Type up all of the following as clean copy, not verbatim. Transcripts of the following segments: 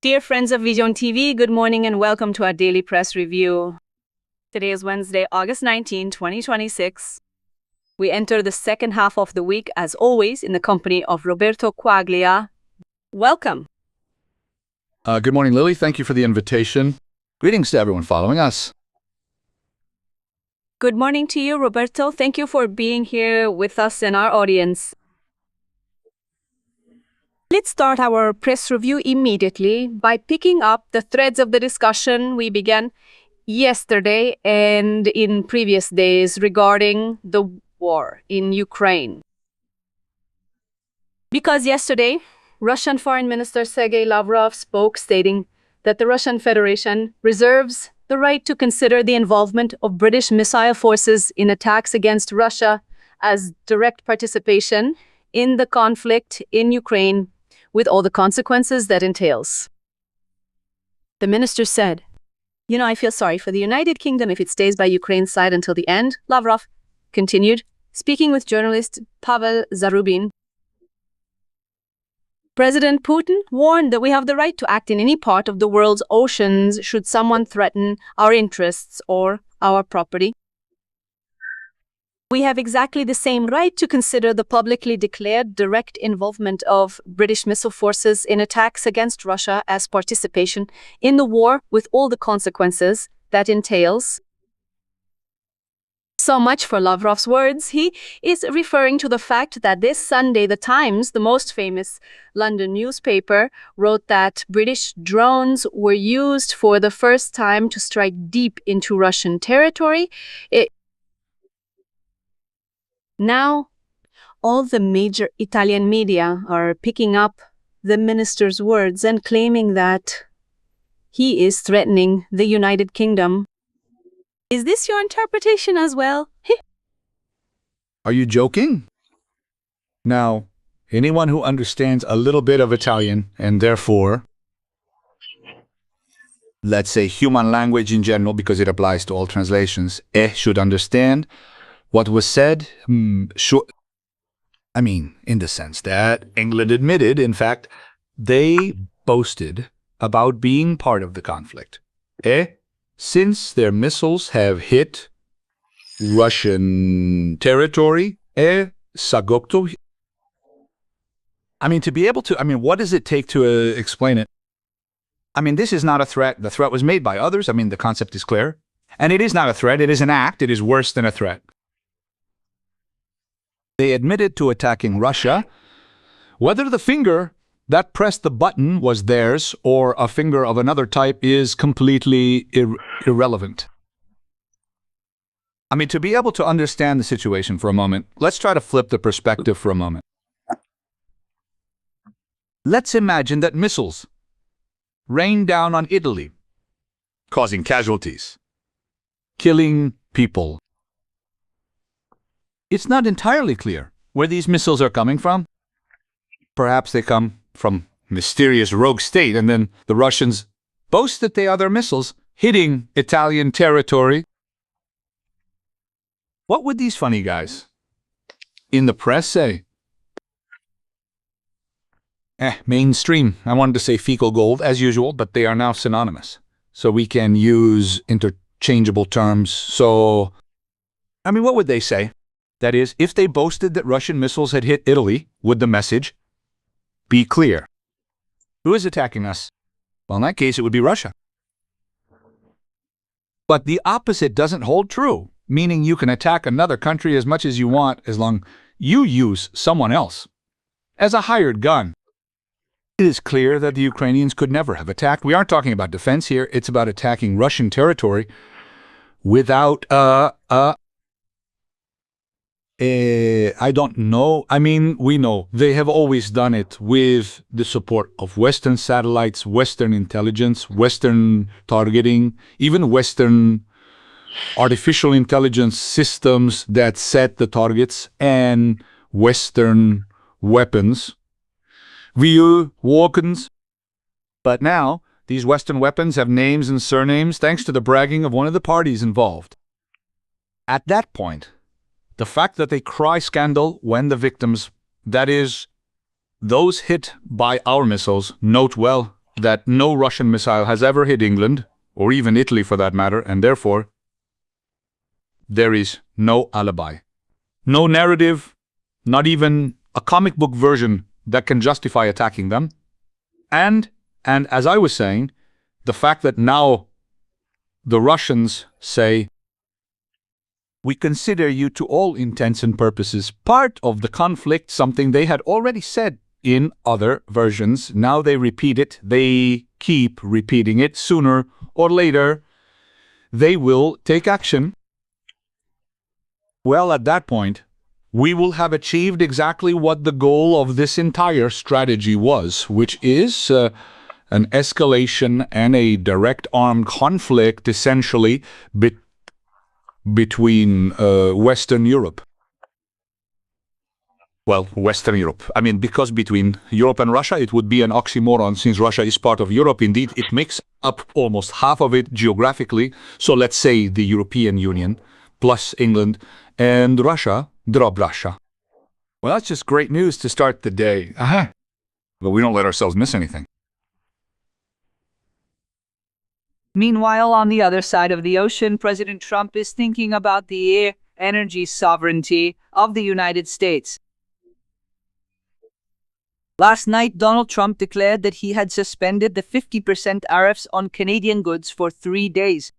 Dear friends of Visione TV, good morning and welcome to our daily press review. Today is Wednesday, August 19, 2026. We enter the second half of the week, as always, in the company of Roberto Quaglia. Welcome. Good morning, Lily. Thank you for the invitation. Greetings to everyone following us. Good morning to you, Roberto. Thank you for being here with us and our audience. Let's start our press review immediately by picking up the threads of the discussion we began yesterday and in previous days regarding the war in Ukraine. Because yesterday, Russian Foreign Minister Sergei Lavrov spoke, stating that the Russian Federation reserves the right to consider the involvement of British missile forces in attacks against Russia as direct participation in the conflict in Ukraine, with all the consequences that entails. The minister said, I feel sorry for the United Kingdom if it stays by Ukraine's side until the end, Lavrov continued, speaking with journalist Pavel Zarubin. President Putin warned that we have the right to act in any part of the world's oceans should someone threaten our interests or our property. We have exactly the same right to consider the publicly declared direct involvement of British missile forces in attacks against Russia as participation in the war with all the consequences that entails. So much for Lavrov's words. He is referring to the fact that this Sunday, The Times, the most famous London newspaper, wrote that British drones were used for the first time to strike deep into Russian territory. Now, all the major Italian media are picking up the minister's words and claiming that he is threatening the United Kingdom. Is this your interpretation as well? Are you joking? Now, anyone who understands a little bit of Italian, and therefore, let's say human language in general, because it applies to all translations, should understand what was said, in the sense that England admitted, in fact, they boasted about being part of the conflict. Since their missiles have hit Russian territory, agosto. To be able to, what does it take to explain it? This is not a threat. The threat was made by others. The concept is clear. And it is not a threat. It is an act. It is worse than a threat. They admitted to attacking Russia. Whether the finger that pressed the button was theirs or a finger of another type is completely irrelevant. To be able to understand the situation for a moment, let's try to flip the perspective for a moment. Let's imagine that missiles rain down on Italy, causing casualties, killing people. It's not entirely clear where these missiles are coming from. Perhaps they come from mysterious rogue state, and then the Russians boast that they are their missiles hitting Italian territory. What would these funny guys in the press say? Mainstream. I wanted to say fecal gold, as usual, but they are now synonymous. So we can use interchangeable terms. So, what would they say? That is, if they boasted that Russian missiles had hit Italy, would the message be clear? Who is attacking us? Well, in that case, it would be Russia. But the opposite doesn't hold true, meaning you can attack another country as much as you want as long you use someone else as a hired gun. It is clear that the Ukrainians could never have attacked. We aren't talking about defense here. It's about attacking Russian territory without I don't know. We know they have always done it with the support of Western satellites, Western intelligence, Western targeting, even Western artificial intelligence systems that set the targets, and Western weapons, real weapons. But now, these Western weapons have names and surnames thanks to the bragging of one of the parties involved. At that point, the fact that they cry scandal when the victims, that is, those hit by our missiles, note well, that no Russian missile has ever hit England, or even Italy for that matter, and therefore, there is no alibi. No narrative, not even a comic book version that can justify attacking them. And as I was saying, the fact that now the Russians say, we consider you to all intents and purposes part of the conflict, something they had already said in other versions. Now they repeat it. They keep repeating it. Sooner or later, they will take action. Well, at that point, we will have achieved exactly what the goal of this entire strategy was, which is an escalation and a direct armed conflict, essentially, between Western Europe. Well, Western Europe. I mean, because between Europe and Russia, it would be an oxymoron since Russia is part of Europe. Indeed, it makes up almost half of it geographically. So let's say the European Union plus England and Russia, drop Russia. Well, that's just great news to start the day. Aha. But we don't let ourselves miss anything. Meanwhile, on the other side of the ocean, President Trump is thinking about the energy sovereignty of the United States. Last night, Donald Trump declared that he had suspended the 50% tariffs on Canadian goods for 3 days.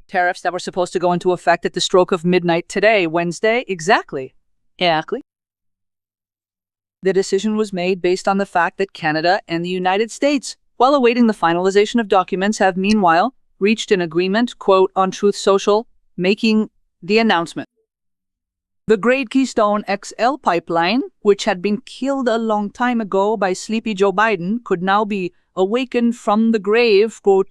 Tariffs that were supposed to go into effect at the stroke of midnight today, Wednesday, exactly. The decision was made based on the fact that Canada and the United States, while awaiting the finalization of documents, have meanwhile reached an agreement, quote, on Truth Social, making the announcement. The great Keystone XL pipeline, which had been killed a long time ago by sleepy Joe Biden, could now be awakened from the grave, quote,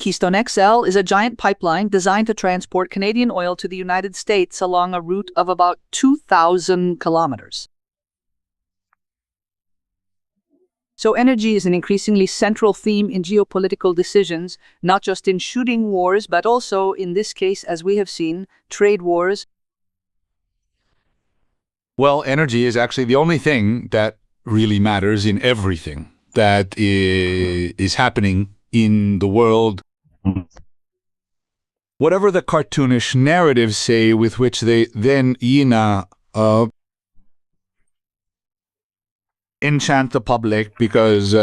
Keystone XL is a giant pipeline designed to transport Canadian oil to the United States along a route of about 2,000 kilometers. So energy is an increasingly central theme in geopolitical decisions, not just in shooting wars, but also, in this case, as we have seen, trade wars. Well, energy is actually the only thing that really matters in everything that is happening in the world. Whatever the cartoonish narratives say with which they then, enchant the public, because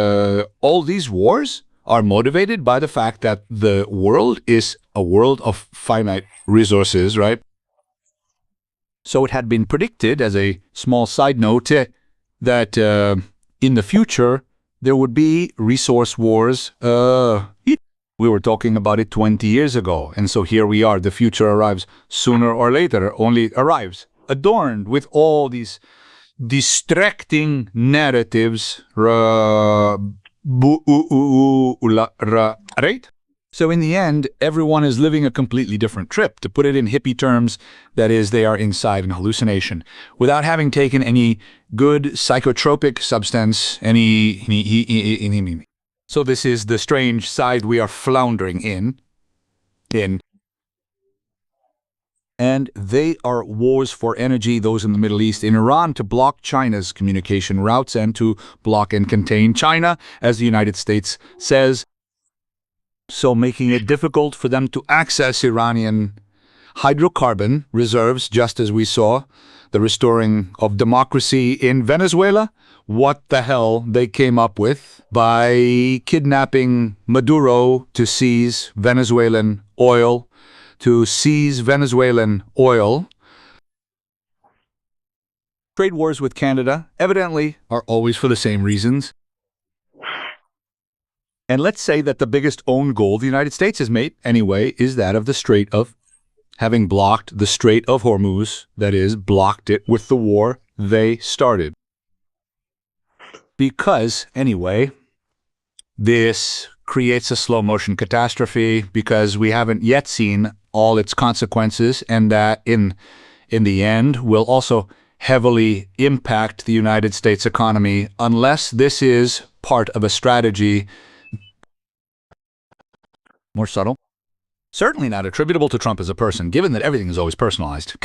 all these wars are motivated by the fact that the world is a world of finite resources, right? So it had been predicted, as a small side note, that in the future there would be resource wars. We were talking about it 20 years ago, and so here we are. The future arrives sooner or later, only arrives adorned with all these distracting narratives, right? So in the end, everyone is living a completely different trip. To put it in hippie terms, that is, they are inside an hallucination, without having taken any good psychotropic substance, So this is the strange side we are floundering in. And they are wars for energy, those in the Middle East, in Iran, to block China's communication routes and to block and contain China, as the United States says, so making it difficult for them to access Iranian hydrocarbon reserves, just as we saw the restoring of democracy in Venezuela. What the hell they came up with by kidnapping Maduro to seize Venezuelan oil, Trade wars with Canada, evidently, are always for the same reasons. And let's say that the biggest own goal the United States has made, anyway, is that of the Strait of, having blocked the Strait of Hormuz, that is, blocked it with the war they started. Because, anyway, this creates a slow-motion catastrophe because we haven't yet seen all its consequences, and that in the end will also heavily impact the United States economy unless this is part of a strategy more subtle. Certainly not attributable to Trump as a person, given that everything is always personalized.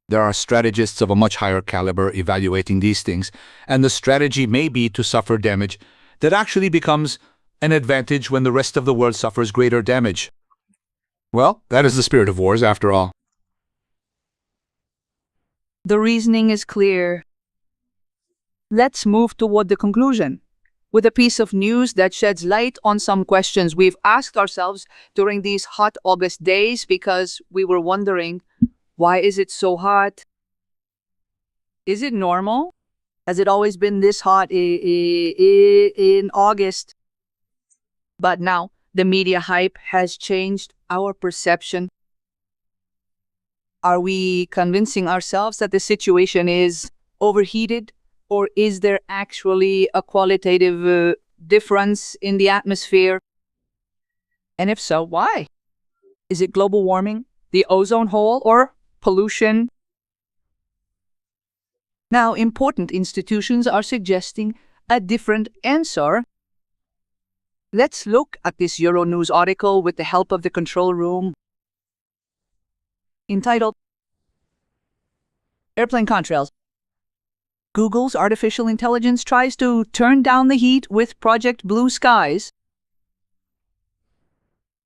There are strategists of a much higher caliber evaluating these things, and the strategy may be to suffer damage that actually becomes an advantage when the rest of the world suffers greater damage. Well, that is the spirit of wars, after all. The reasoning is clear. Let's move toward the conclusion, with a piece of news that sheds light on some questions we've asked ourselves during these hot August days because we were wondering, why is it so hot? Is it normal? Has it always been this hot in August? But now, the media hype has changed our perception. Are we convincing ourselves that the situation is overheated, or is there actually a qualitative difference in the atmosphere? And if so, why? Is it global warming, the ozone hole, or pollution? Now, important institutions are suggesting a different answer. Let's look at this Euronews article with the help of the control room, entitled Airplane Contrails. Google's artificial intelligence tries to turn down the heat with Project Blue Skies.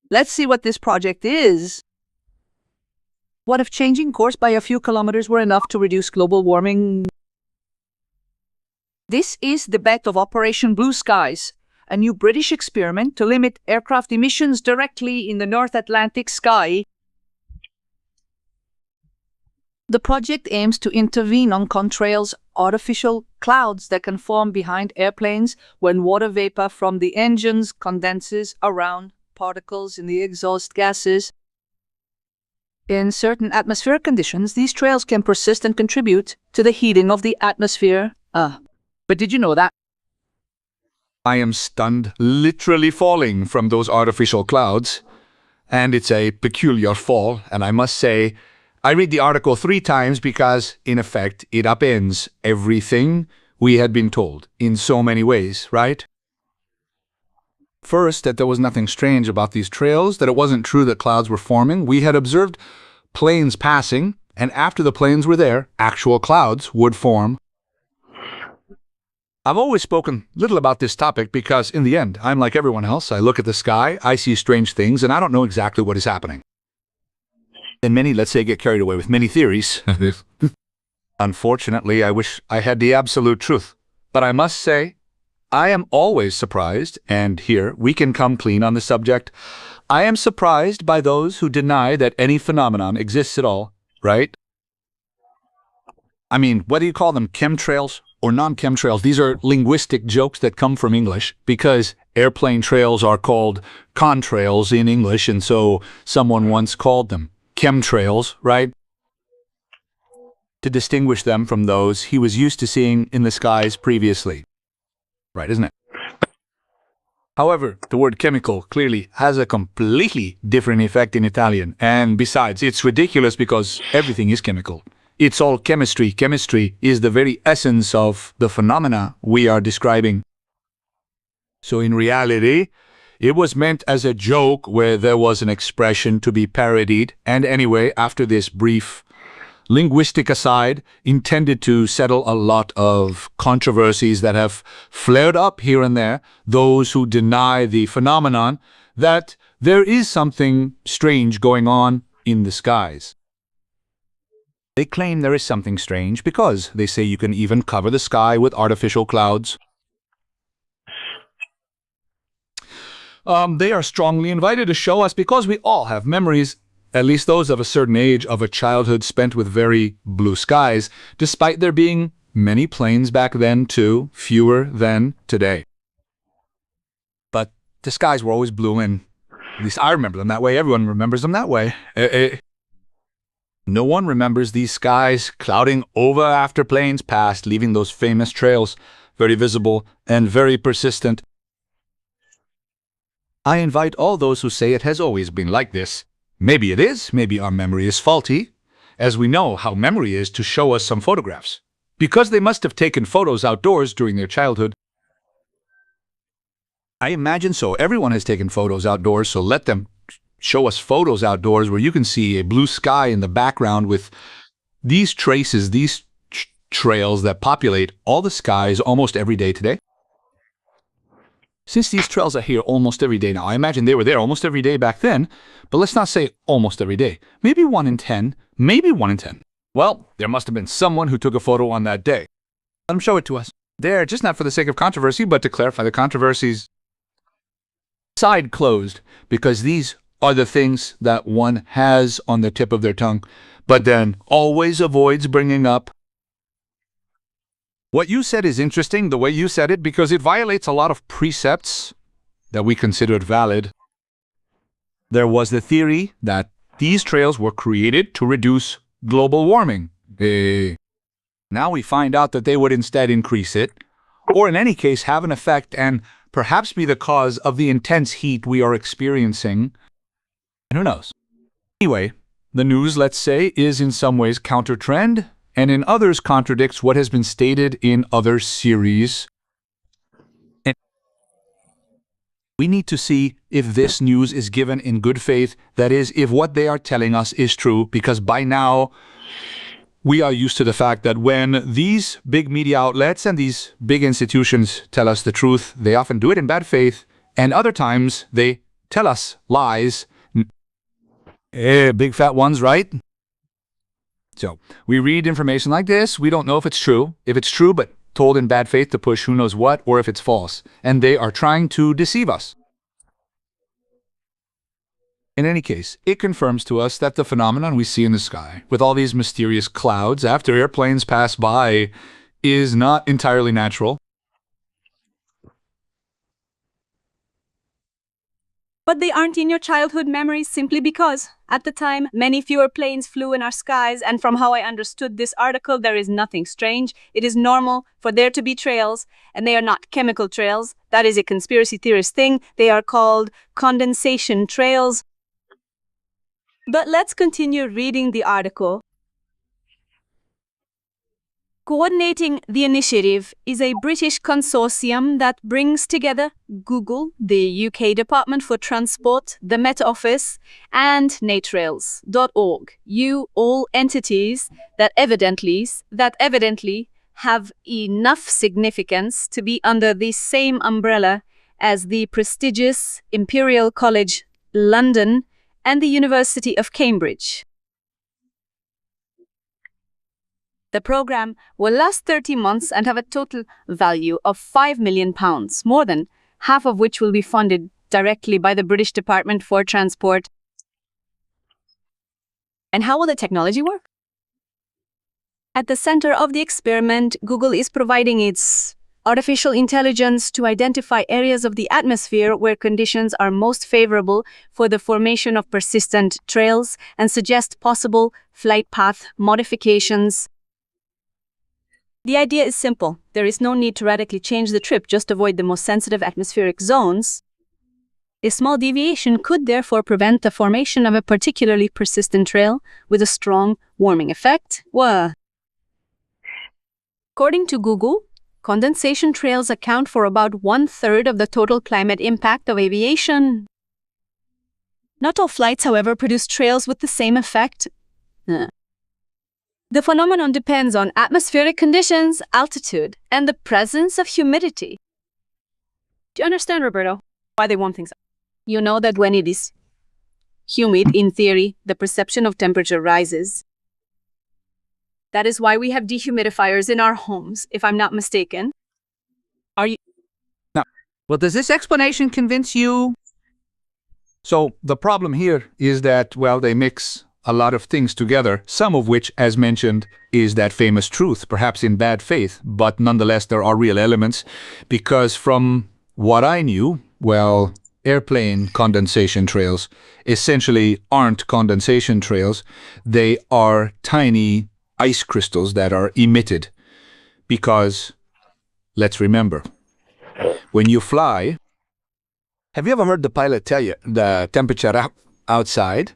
Let's see what this project is. What if changing course by a few kilometers were enough to reduce global warming? This is the bet of Operation Blue Skies, a new British experiment to limit aircraft emissions directly in the North Atlantic sky. The project aims to intervene on contrails, artificial clouds that can form behind airplanes when water vapor from the engines condenses around particles in the exhaust gases. In certain atmospheric conditions, these trails can persist and contribute to the heating of the atmosphere. But did you know that? I am stunned, literally falling from those artificial clouds. And it's a peculiar fall, and I must say, I read the article 3 times because, in effect, it upends everything we had been told in so many ways, right? First, that there was nothing strange about these trails, that it wasn't true that clouds were forming. We had observed planes passing, and after the planes were there, actual clouds would form. I've always spoken little about this topic because, in the end, I'm like everyone else. I look at the sky, I see strange things, and I don't know exactly what is happening. And many, let's say, get carried away with many theories. Unfortunately, I wish I had the absolute truth. But I must say, I am always surprised, and here we can come clean on the subject. I am surprised by those who deny that any phenomenon exists at all, right? I mean, whether you call them chemtrails or non-chemtrails, these are linguistic jokes that come from English because airplane trails are called contrails in English, and so someone once called them chemtrails, right? To distinguish them from those he was used to seeing in the skies previously. Right, isn't it? However, the word chemical clearly has a completely different effect in Italian, and besides, it's ridiculous because everything is chemical. It's all chemistry. Chemistry is the very essence of the phenomena we are describing. So in reality, it was meant as a joke where there was an expression to be parodied, and anyway, after this brief linguistic aside, intended to settle a lot of controversies that have flared up here and there, those who deny the phenomenon that there is something strange going on in the skies. They claim there is something strange because they say you can even cover the sky with artificial clouds. They are strongly invited to show us because we all have memories, at least those of a certain age, of a childhood spent with very blue skies, despite there being many planes back then too, fewer than today. But the skies were always blue, and at least I remember them that way. Everyone remembers them that way. No one remembers these skies clouding over after planes passed, leaving those famous trails, very visible and very persistent. I invite all those who say it has always been like this. Maybe it is, maybe our memory is faulty, as we know how memory is, to show us some photographs, because they must have taken photos outdoors during their childhood. I imagine so. Everyone has taken photos outdoors, so let them show us photos outdoors where you can see a blue sky in the background with these traces, these trails that populate all the skies almost every day today. Since these trails are here almost every day now, I imagine they were there almost every day back then, but let's not say almost every day. Maybe 1 in 10, maybe 1 in 10. Well, there must have been someone who took a photo on that day. Let them show it to us. There, just not for the sake of controversy, but to clarify the controversies. Side closed, because these are the things that one has on the tip of their tongue, but then always avoids bringing up. What you said is interesting, the way you said it, because it violates a lot of precepts that we considered valid. There was the theory that these trails were created to reduce global warming. Now we find out that they would instead increase it, or in any case have an effect and perhaps be the cause of the intense heat we are experiencing. And who knows? Anyway, the news, let's say, is in some ways counter-trend, and in others contradicts what has been stated in other series. And we need to see if this news is given in good faith, that is, if what they are telling us is true, because by now we are used to the fact that when these big media outlets and these big institutions tell us the truth, they often do it in bad faith, and other times they tell us lies. Big fat ones, right? So, we read information like this, we don't know if it's true, but told in bad faith to push who knows what, or if it's false, and they are trying to deceive us. In any case, it confirms to us that the phenomenon we see in the sky, with all these mysterious clouds after airplanes pass by, is not entirely natural. But they aren't in your childhood memories simply because, at the time, many fewer planes flew in our skies, and from how I understood this article, there is nothing strange. It is normal for there to be trails, and they are not chemical trails. That is a conspiracy theorist thing. They are called condensation trails. But let's continue reading the article. Coordinating the initiative is a British consortium that brings together Google, the UK Department for Transport, the Met Office, and natrails.org. All entities that evidently have enough significance to be under the same umbrella as the prestigious Imperial College London and the University of Cambridge. The program will last 30 months and have a total value of £5 million, more than half of which will be funded directly by the British Department for Transport. And how will the technology work? At the center of the experiment, Google is providing its artificial intelligence to identify areas of the atmosphere where conditions are most favorable for the formation of persistent trails and suggest possible flight path modifications. The idea is simple. There is no need to radically change the trip, just avoid the most sensitive atmospheric zones. A small deviation could therefore prevent the formation of a particularly persistent trail with a strong warming effect. According to Google, condensation trails account for about 1/3 of the total climate impact of aviation. Not all flights, however, produce trails with the same effect. The phenomenon depends on atmospheric conditions, altitude, and the presence of humidity. Do you understand, Roberto, why they warm things up? You know that when it is humid, in theory, the perception of temperature rises. That is why we have dehumidifiers in our homes, if I'm not mistaken. Are you? No. Well, does this explanation convince you? So, the problem here is that, well, they mix a lot of things together, some of which, as mentioned, is that famous truth, perhaps in bad faith, but nonetheless there are real elements, because from what I knew, well, airplane condensation trails essentially aren't condensation trails, they are tiny ice crystals that are emitted, because, let's remember, when you fly, have you ever heard the pilot tell you the temperature outside?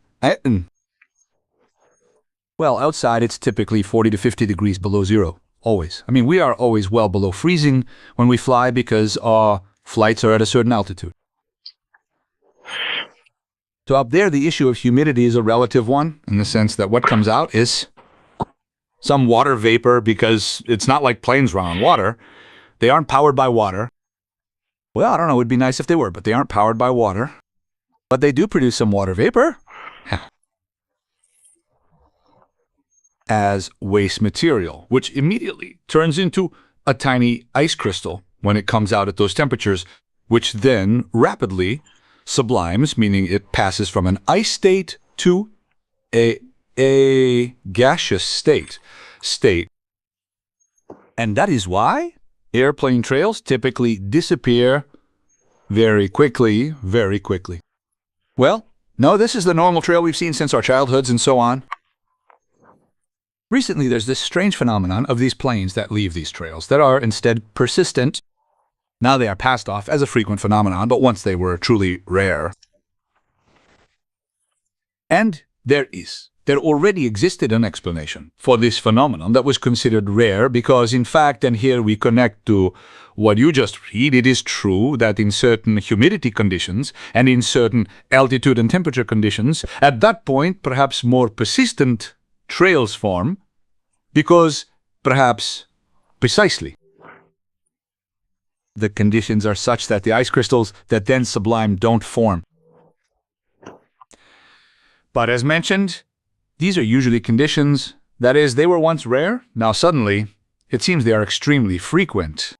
Well, outside it's typically 40 to 50 degrees below zero, always. I mean, we are always well below freezing when we fly because our flights are at a certain altitude. So up there, the issue of humidity is a relative one, in the sense that what comes out is some water vapor, because it's not like planes run on water. They aren't powered by water. Well, I don't know, it would be nice if they were, but they aren't powered by water. But they do produce some water vapor as waste material, which immediately turns into a tiny ice crystal when it comes out at those temperatures, which then rapidly sublimes, meaning it passes from an ice state to a gaseous state. And that is why airplane trails typically disappear very quickly, very quickly. Well, no, this is the normal trail we've seen since our childhoods and so on. Recently, there's this strange phenomenon of these planes that leave these trails that are instead persistent. Now they are passed off as a frequent phenomenon, but once they were truly rare. And there already existed an explanation for this phenomenon that was considered rare because, in fact, and here we connect to what you just read, it is true that in certain humidity conditions and in certain altitude and temperature conditions, at that point, perhaps more persistent trails form because perhaps precisely the conditions are such that the ice crystals that then sublime don't form. But as mentioned, these are usually conditions, that is, they were once rare, now suddenly it seems they are extremely frequent.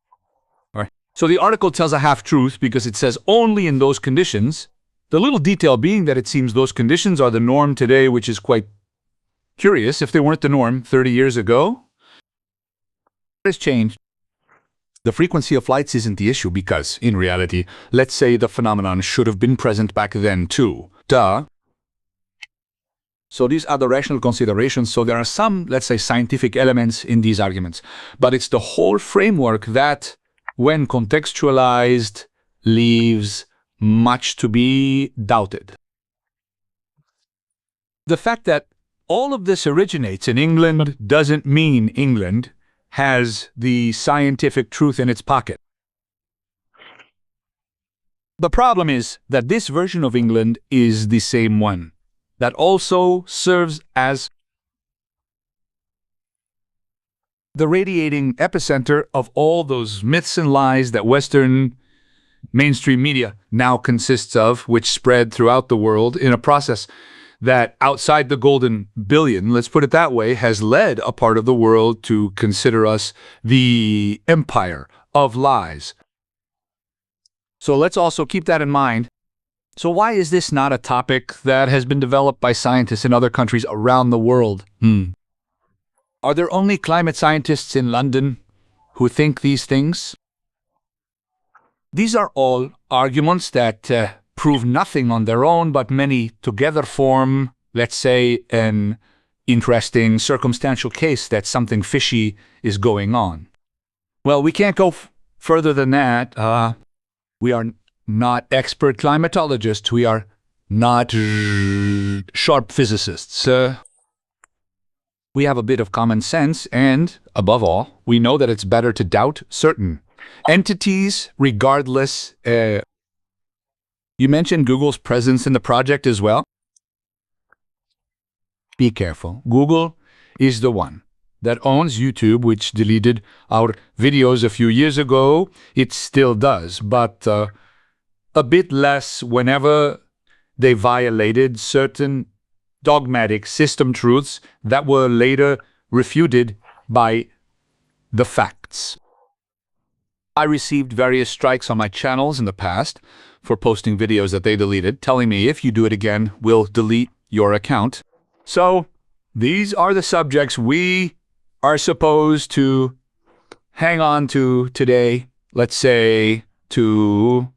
All right. So the article tells a half-truth because it says only in those conditions, the little detail being that it seems those conditions are the norm today, which is quite curious if they weren't the norm 30 years ago. What has changed? The frequency of flights isn't the issue because, in reality, let's say the phenomenon should have been present back then too. Duh. So these are the rational considerations. So there are some, let's say, scientific elements in these arguments. But it's the whole framework that, when contextualized, leaves much to be doubted. The fact that all of this originates in England doesn't mean England has the scientific truth in its pocket. The problem is that this version of England is the same one that also serves as the radiating epicenter of all those myths and lies that Western mainstream media now consists of, which spread throughout the world in a process that outside the golden billion, let's put it that way, has led a part of the world to consider us the empire of lies. So let's also keep that in mind. So why is this not a topic that has been developed by scientists in other countries around the world? Are there only climate scientists in London who think these things? These are all arguments that prove nothing on their own, but many together form, let's say, an interesting circumstantial case that something fishy is going on. Well, we can't go further than that. We are not expert climatologists. We are not sharp physicists. We have a bit of common sense, and, above all, we know that it's better to doubt certain entities regardless. You mentioned Google's presence in the project as well. Be careful. Google is the one that owns YouTube, which deleted our videos a few years ago. It still does, but a bit less whenever they violated certain dogmatic system truths that were later refuted by the facts. I received various strikes on my channels in the past for posting videos that they deleted, telling me if you do it again, we'll delete your account. So these are the subjects we are supposed to hang on to today, let's say, to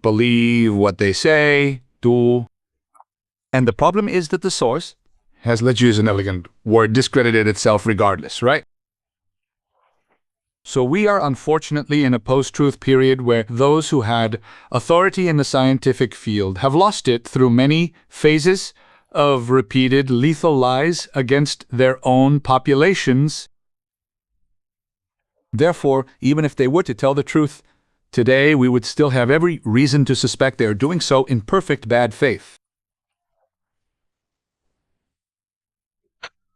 believe what they say, do. And the problem is that the source has, let's use an elegant word, discredited itself regardless, right? So we are unfortunately in a post-truth period where those who had authority in the scientific field have lost it through many phases of repeated lethal lies against their own populations. Therefore, even if they were to tell the truth today, we would still have every reason to suspect they are doing so in perfect bad faith.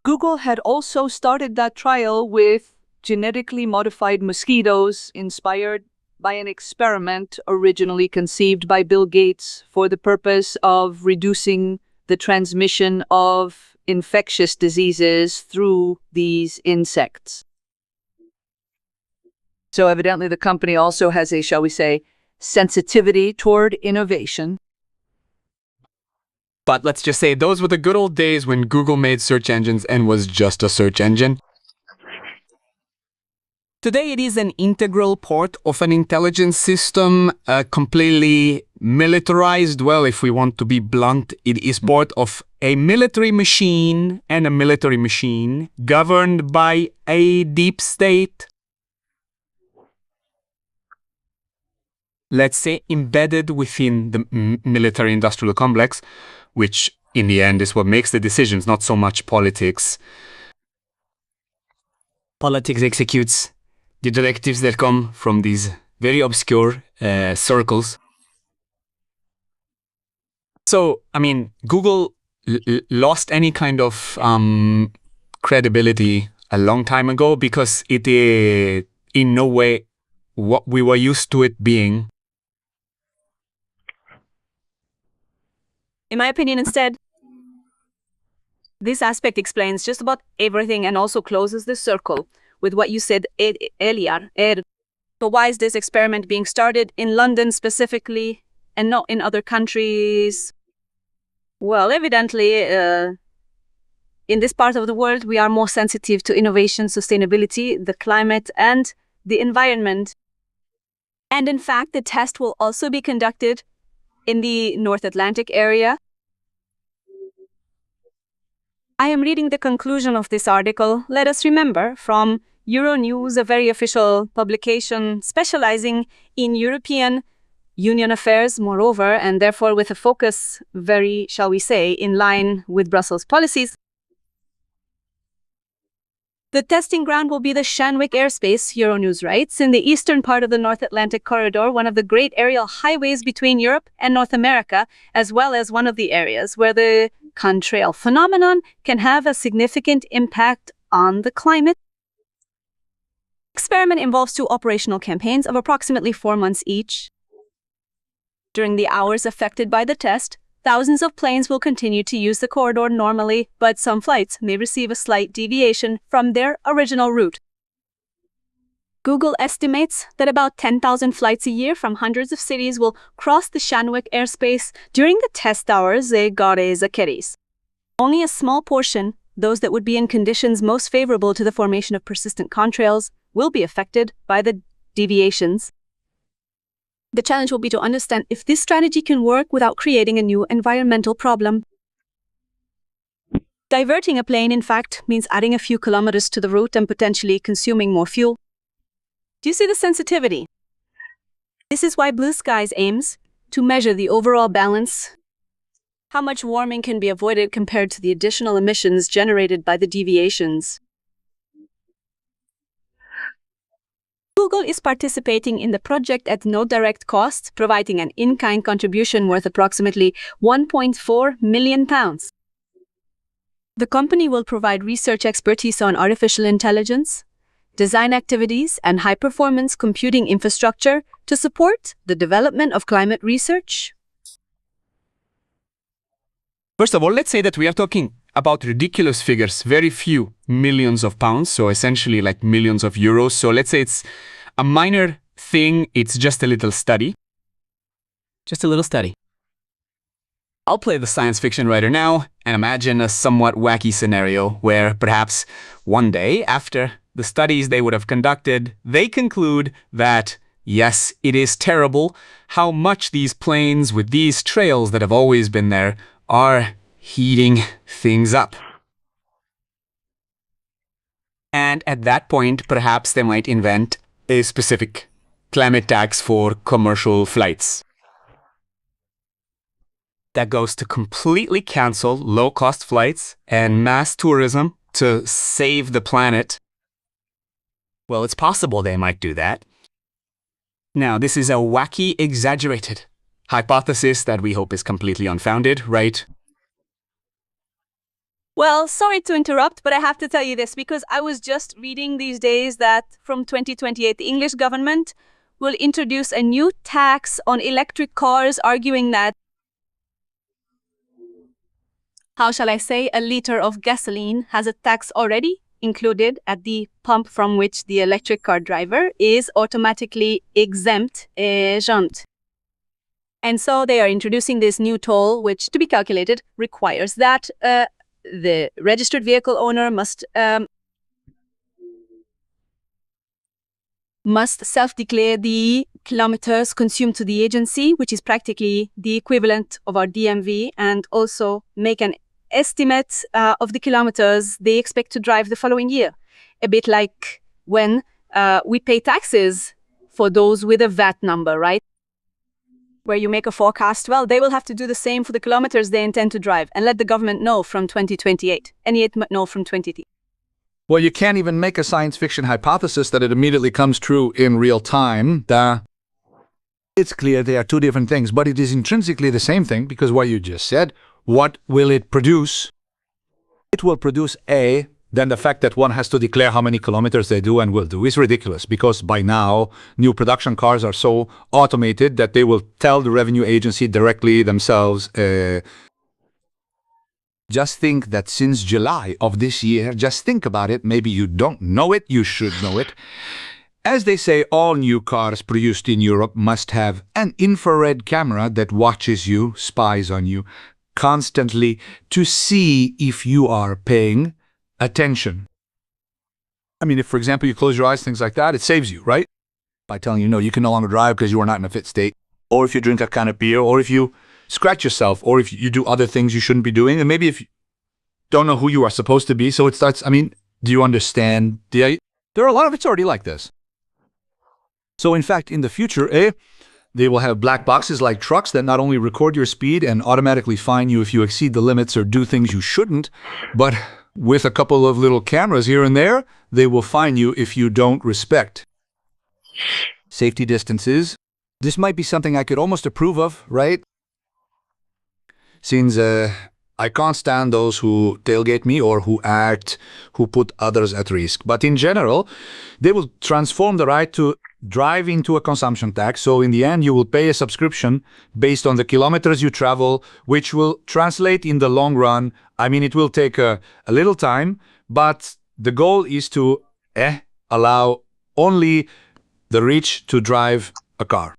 Google had also started that trial with genetically modified mosquitoes inspired by an experiment originally conceived by Bill Gates for the purpose of reducing the transmission of infectious diseases through these insects. So evidently the company also has a, shall we say, sensitivity toward innovation. But let's just say those were the good old days when Google made search engines and was just a search engine. Today it is an integral part of an intelligence system, completely militarized. Well, if we want to be blunt, it is part of a military machine and a military machine governed by a deep state. Let's say embedded within the military-industrial complex, which in the end is what makes the decisions, not so much politics. Politics executes the directives that come from these very obscure circles. So, I mean, Google lost any kind of credibility a long time ago because it is in no way what we were used to it being. In my opinion, instead, this aspect explains just about everything and also closes the circle with what you said earlier. So why is this experiment being started in London specifically and not in other countries? Well, evidently, in this part of the world, we are more sensitive to innovation, sustainability, the climate, and the environment. And in fact, the test will also be conducted in the North Atlantic area. I am reading the conclusion of this article, let us remember, from Euronews, a very official publication specializing in European Union affairs, moreover, and therefore with a focus very, shall we say, in line with Brussels policies. The testing ground will be the Shanwick airspace, Euronews writes, in the eastern part of the North Atlantic corridor, one of the great aerial highways between Europe and North America, as well as one of the areas where the contrail phenomenon can have a significant impact on the climate. The experiment involves 2 operational campaigns of approximately 4 months each. During the hours affected by the test, thousands of planes will continue to use the corridor normally, but some flights may receive a slight deviation from their original route. Google estimates that about 10,000 flights a year from hundreds of cities will cross the Shanwick airspace during the test hours they got as a kitties. Only a small portion, those that would be in conditions most favorable to the formation of persistent contrails, will be affected by the deviations. The challenge will be to understand if this strategy can work without creating a new environmental problem. Diverting a plane, in fact, means adding a few kilometers to the route and potentially consuming more fuel. Do you see the sensitivity? This is why Blue Skies aims to measure the overall balance, how much warming can be avoided compared to the additional emissions generated by the deviations. Google is participating in the project at no direct cost, providing an in-kind contribution worth approximately £1.4 million. The company will provide research expertise on artificial intelligence, design activities, and high-performance computing infrastructure to support the development of climate research. First of all, let's say that we are talking about ridiculous figures, very few millions of pounds, so essentially like millions of euros. So let's say it's a minor thing, it's just a little study. Just a little study. I'll play the science fiction writer now and imagine a somewhat wacky scenario where perhaps one day after the studies they would have conducted, they conclude that yes, it is terrible how much these planes with these trails that have always been there are heating things up. And at that point, perhaps they might invent a specific climate tax for commercial flights that goes to completely cancel low-cost flights and mass tourism to save the planet. Well, it's possible they might do that. Now, this is a wacky, exaggerated hypothesis that we hope is completely unfounded, right? Well, sorry to interrupt, but I have to tell you this because I was just reading these days that from 2028, the English government will introduce a new tax on electric cars, arguing that, how shall I say, a liter of gasoline has a tax already included at the pump from which the electric car driver is automatically exempt. And so they are introducing this new toll, which, to be calculated, requires that the registered vehicle owner must self-declare the kilometers consumed to the agency, which is practically the equivalent of our DMV, and also make an estimate of the kilometers they expect to drive the following year. A bit like when we pay taxes for those with a VAT number, right? Where you make a forecast, well, they will have to do the same for the kilometers they intend to drive and let the government know from 2028 and yet know from 2030. Well, you can't even make a science fiction hypothesis that it immediately comes true in real time. It's clear they are two different things, but it is intrinsically the same thing because what you just said, what will it produce? It will produce A, then the fact that one has to declare how many kilometers they do and will do is ridiculous because by now, new production cars are so automated that they will tell the revenue agency directly themselves. Just think that since July of this year, just think about it, maybe you don't know it, you should know it. As they say, all new cars produced in Europe must have an infrared camera that watches you, spies on you, constantly to see if you are paying attention. I mean, if, for example, you close your eyes, things like that, it saves you, right? By telling you, no, you can no longer drive because you are not in a fit state. Or if you drink a can of beer, or if you scratch yourself, or if you do other things you shouldn't be doing, and maybe if you don't know who you are supposed to be, so it starts, I mean, do you understand? There are a lot of it's already like this. So in fact, in the future, they will have black boxes like trucks that not only record your speed and automatically fine you if you exceed the limits or do things you shouldn't, but with a couple of little cameras here and there, they will fine you if you don't respect safety distances. This might be something I could almost approve of, right? Since I can't stand those who tailgate me or who put others at risk. But in general, they will transform the right to drive into a consumption tax. So in the end, you will pay a subscription based on the kilometers you travel, which will translate in the long run. I mean, it will take a little time, but the goal is to allow only the rich to drive a car.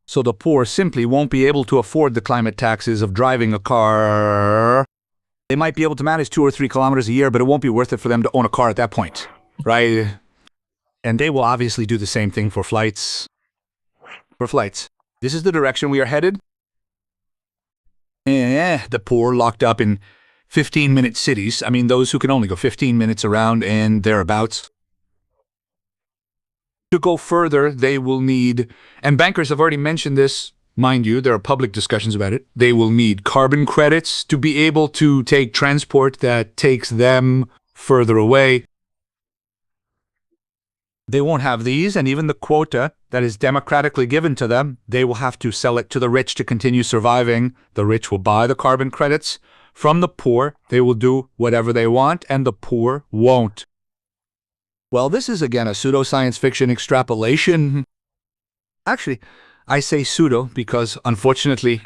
So the poor simply won't be able to afford the climate taxes of driving a car. They might be able to manage 2 or 3 kilometers a year, but it won't be worth it for them to own a car at that point, right? And they will obviously do the same thing for flights. This is the direction we are headed. The poor locked up in 15-minute cities. I mean, those who can only go 15 minutes around and thereabouts. To go further, they will need, and bankers have already mentioned this, mind you, there are public discussions about it, they will need carbon credits to be able to take transport that takes them further away. They won't have these, and even the quota that is democratically given to them, they will have to sell it to the rich to continue surviving. The rich will buy the carbon credits. From the poor, they will do whatever they want, and the poor won't. Well, this is again a pseudo-science fiction extrapolation. Actually, I say pseudo because, unfortunately,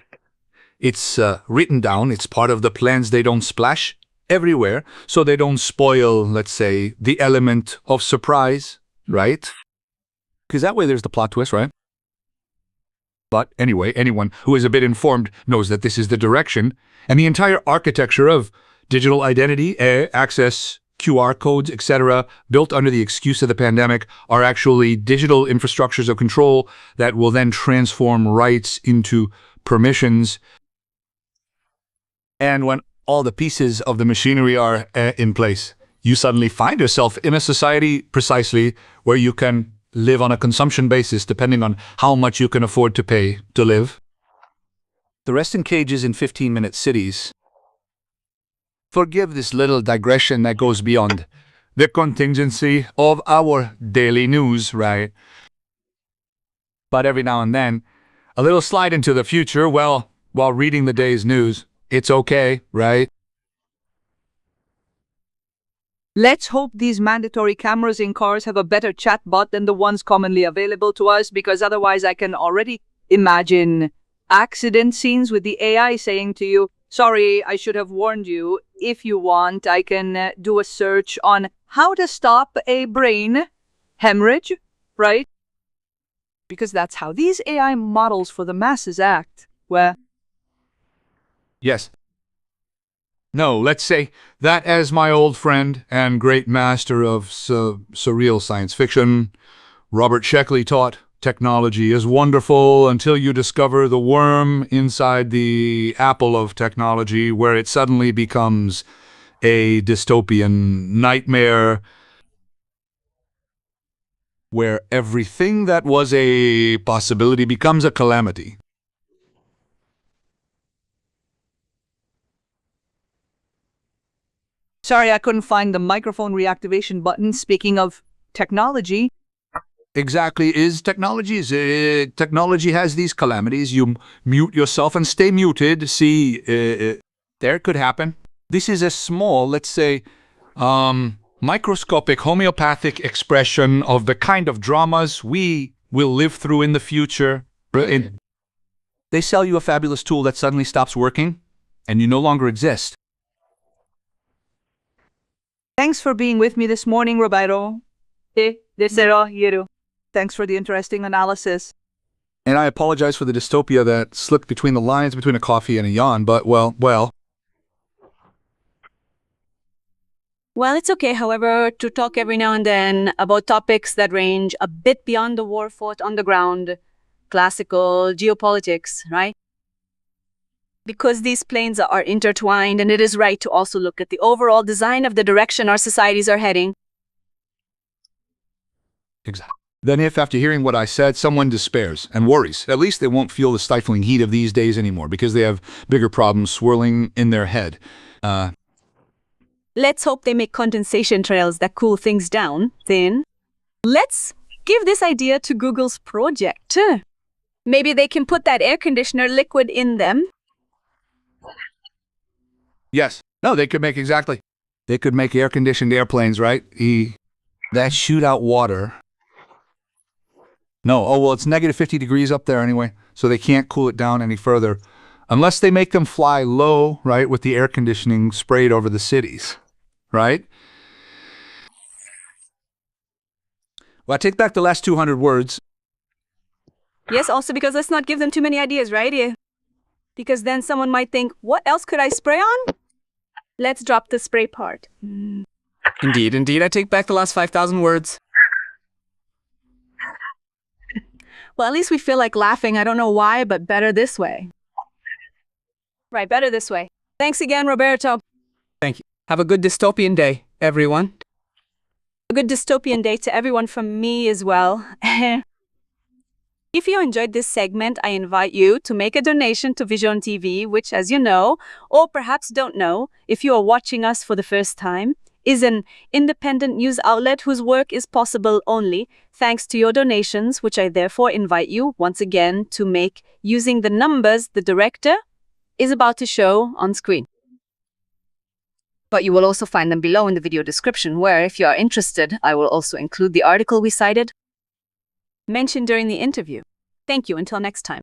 it's written down. It's part of the plans. They don't splash everywhere, so they don't spoil, let's say, the element of surprise, right? Because that way there's the plot twist, right? But anyway, anyone who is a bit informed knows that this is the direction, and the entire architecture of digital identity, access, QR codes, etc., built under the excuse of the pandemic, are actually digital infrastructures of control that will then transform rights into permissions. And when all the pieces of the machinery are in place, you suddenly find yourself in a society precisely where you can live on a consumption basis depending on how much you can afford to pay to live. The rest in cages in 15-minute cities. Forgive this little digression that goes beyond the contingency of our daily news, right? But every now and then, a little slide into the future, well, while reading the day's news, it's okay, right? Let's hope these mandatory cameras in cars have a better chatbot than the ones commonly available to us, because otherwise I can already imagine accident scenes with the AI saying to you, sorry, I should have warned you. If you want, I can do a search on how to stop a brain hemorrhage, right? Because that's how these AI models for the masses act, where... Yes. No, let's say that as my old friend and great master of surreal science fiction, Robert Sheckley taught, technology is wonderful until you discover the worm inside the apple of technology, where it suddenly becomes a dystopian nightmare where everything that was a possibility becomes a calamity. Sorry, I couldn't find the microphone reactivation button. Speaking of technology... Exactly, technology has these calamities. You mute yourself and stay muted. See, there could happen. This is a small, let's say, microscopic homeopathic expression of the kind of dramas we will live through in the future. They sell you a fabulous tool that suddenly stops working, and you no longer exist. Thanks for being with me this morning, Roberto. Thanks for the interesting analysis. And I apologize for the dystopia that slipped between the lines between a coffee and a yawn, but well. Well, it's okay, however, to talk every now and then about topics that range a bit beyond the war fought on the ground, classical geopolitics, right? Because these planes are intertwined, and it is right to also look at the overall design of the direction our societies are heading. Exactly. Then if, after hearing what I said, someone despairs and worries, at least they won't feel the stifling heat of these days anymore, because they have bigger problems swirling in their head. Let's hope they make condensation trails that cool things down, then. Let's give this idea to Google's project. Maybe they can put that air conditioner liquid in them. Yes. No, they could make exactly. They could make air-conditioned airplanes, right? That shoot out water. No, oh, well, it's negative 50 degrees up there anyway, so they can't cool it down any further. Unless they make them fly low, right, with the air conditioning sprayed over the cities, right? Well, I take back the last 200 words. Yes, also because let's not give them too many ideas, right? Because then someone might think, what else could I spray on? Let's drop the spray part. Indeed, I take back the last 5,000 words. Well, at least we feel like laughing. I don't know why, but better this way. Right, better this way. Thanks again, Roberto. Thank you. Have a good dystopian day, everyone. A good dystopian day to everyone from me as well. If you enjoyed this segment, I invite you to make a donation to Visione TV, which, as you know, or perhaps don't know, if you are watching us for the first time, is an independent news outlet whose work is possible only thanks to your donations, which I therefore invite you once again to make using the numbers the director is about to show on screen. But you will also find them below in the video description, where, if you are interested, I will also include the article we cited, mentioned during the interview. Thank you. Until next time.